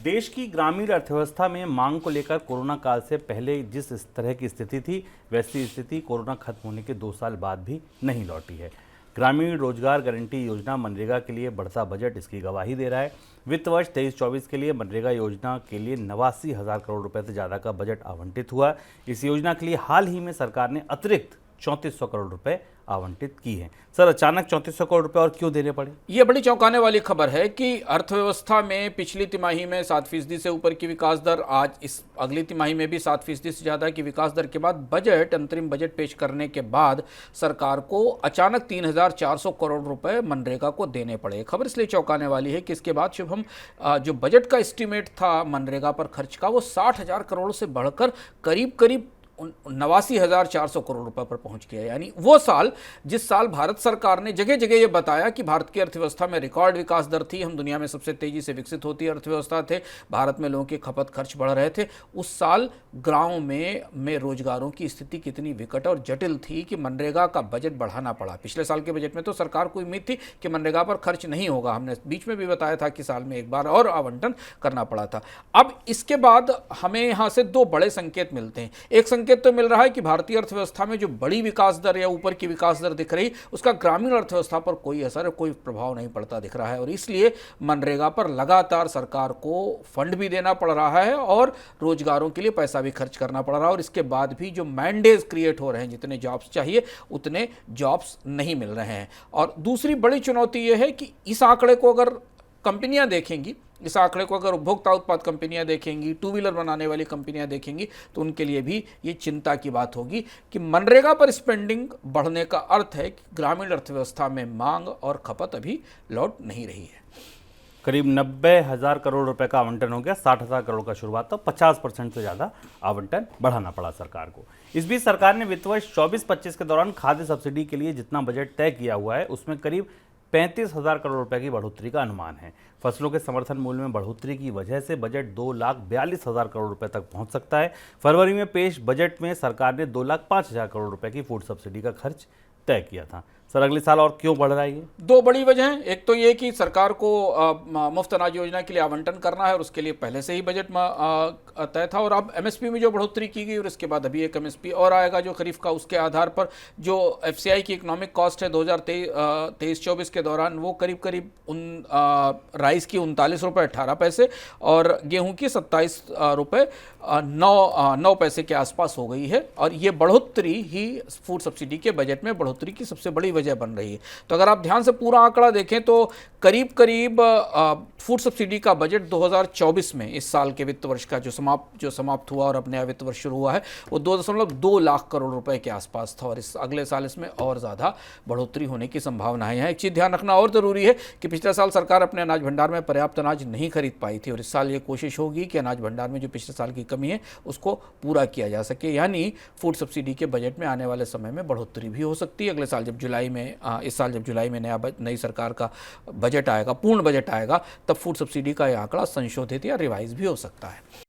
देश की ग्रामीण अर्थव्यवस्था में मांग को लेकर कोरोना काल से पहले जिस तरह की स्थिति थी, वैसी स्थिति कोरोना खत्म होने के 2 साल बाद भी नहीं लौटी है। ग्रामीण रोजगार गारंटी योजना मनरेगा के लिए बढ़ता बजट इसकी गवाही दे रहा है। वित्त वर्ष 23-24 के लिए मनरेगा योजना के लिए 89,000 करोड़ रुपए से ज़्यादा का बजट आवंटित हुआ। इस योजना के लिए हाल ही में सरकार ने अतिरिक्त 3400 करोड़ रुपए आवंटित की है। सर, अचानक 3400 करोड़ रुपए और क्यों देने पड़े? ये बड़ी चौंकाने वाली खबर है कि अर्थव्यवस्था में पिछली तिमाही में 7% से ऊपर की विकास दर, आज इस अगली तिमाही में भी 7% से ज़्यादा की विकास दर के बाद अंतरिम बजट पेश करने के बाद सरकार को अचानक 3,400 करोड़ रुपए मनरेगा को देने पड़े। खबर इसलिए चौंकाने वाली है कि इसके बाद शुभम जो बजट का एस्टीमेट था मनरेगा पर खर्च का, वो 60,000 करोड़ से बढ़कर करीब 89,400 करोड़ रुपए पर पहुंच गया। यानी वो साल जिस साल भारत सरकार ने जगह जगह ये बताया कि भारत की अर्थव्यवस्था में रिकॉर्ड विकास दर थी, हम दुनिया में सबसे तेजी से विकसित होती अर्थव्यवस्था थे, भारत में लोगों के खपत खर्च बढ़ रहे थे, उस साल गांव में रोजगारों की स्थिति कितनी विकट और जटिल थी कि मनरेगा का बजट बढ़ाना पड़ा। पिछले साल के बजट में तो सरकार को उम्मीद थी कि मनरेगा पर खर्च नहीं होगा, हमने बीच में भी बताया था कि साल में एक बार और आवंटन करना पड़ा था। अब इसके बाद हमें यहाँ से 2 बड़े संकेत मिलते हैं। एक संकेत तो मिल रहा है कि भारतीय अर्थव्यवस्था में जो बड़ी विकास दर या ऊपर की विकास दर दिख रही, उसका ग्रामीण अर्थव्यवस्था पर कोई असर, कोई प्रभाव नहीं पड़ता दिख रहा है, और इसलिए मनरेगा पर लगातार सरकार को फंड भी देना पड़ रहा है और रोजगारों के लिए पैसा भी खर्च करना पड़ रहा है। और इसके बाद भी जो मैंडेज क्रिएट हो रहे हैं, जितने जॉब्स चाहिए उतने जॉब्स नहीं मिल रहे हैं। और दूसरी बड़ी चुनौती यह है कि इस आंकड़े को अगर कंपनियां देखेंगी, इस आंकड़े को अगर उपभोक्ता उत्पाद कंपनियां देखेंगी, 2 व्हीलर बनाने वाली कंपनियां देखेंगी, तो उनके लिए भी ये चिंता की बात होगी कि मनरेगा पर स्पेंडिंग बढ़ने का अर्थ है कि ग्रामीण अर्थव्यवस्था में मांग और खपत अभी लौट नहीं रही है। करीब 90,000 करोड़ रुपए का आवंटन हो गया, 60,000 करोड़ का शुरुआत, तो 50% से ज़्यादा आवंटन बढ़ाना पड़ा सरकार को। इस बीच सरकार ने वित्त वर्ष 24-25 के दौरान खाद्य सब्सिडी के लिए जितना बजट तय किया हुआ है, उसमें करीब 35,000 करोड़ रुपए की बढ़ोतरी का अनुमान है। फसलों के समर्थन मूल्य में बढ़ोतरी की वजह से बजट 2,42,000 करोड़ रुपए तक पहुंच सकता है। फरवरी में पेश बजट में सरकार ने 2,05,000 करोड़ रुपए की फूड सब्सिडी का खर्च तय किया था। सर, अगले साल और क्यों बढ़ रहा है ये? 2 बड़ी वजह हैं। एक तो ये कि सरकार को मुफ्त अनाज योजना के लिए आवंटन करना है और उसके लिए पहले से ही बजट तय था, और अब एमएसपी में जो बढ़ोतरी की गई और इसके बाद अभी एक एमएसपी और आएगा जो खरीफ का, उसके आधार पर जो एफसीआई की इकोनॉमिक कॉस्ट है 2023-24 के दौरान, वो करीब राइस की 39 रुपये 18 पैसे और गेहूं की 27 रुपये 9 पैसे के आसपास हो गई है। और ये बढ़ोतरी ही फूड सब्सिडी के बजट में बढ़ोतरी की सबसे बड़ी वजह बन रही है। तो अगर आप ध्यान से पूरा आंकड़ा देखें तो करीब फूड सब्सिडी का बजट 2024 में, इस साल के वित्त वर्ष का जो समाप्त हुआ और अब नया वित्त वर्ष शुरू हुआ है, वो 2.2 लाख करोड़ रुपए के आसपास था, और इस अगले साल इसमें और ज़्यादा बढ़ोतरी होने की संभावनाएं हैं। एक चीज़ ध्यान रखना और ज़रूरी है कि पिछले साल सरकार अपने अनाज भंडार में पर्याप्त अनाज नहीं खरीद पाई थी, और इस साल ये कोशिश होगी कि अनाज भंडार में जो पिछले साल की कमी है उसको पूरा किया जा सके। यानी फूड सब्सिडी के बजट में आने वाले समय में बढ़ोतरी भी हो सकती है। अगले साल जब इस साल जब जुलाई में नई सरकार का बजट आएगा, पूर्ण बजट आएगा, तब फूड सब्सिडी का यह आंकड़ा संशोधित या रिवाइज भी हो सकता है।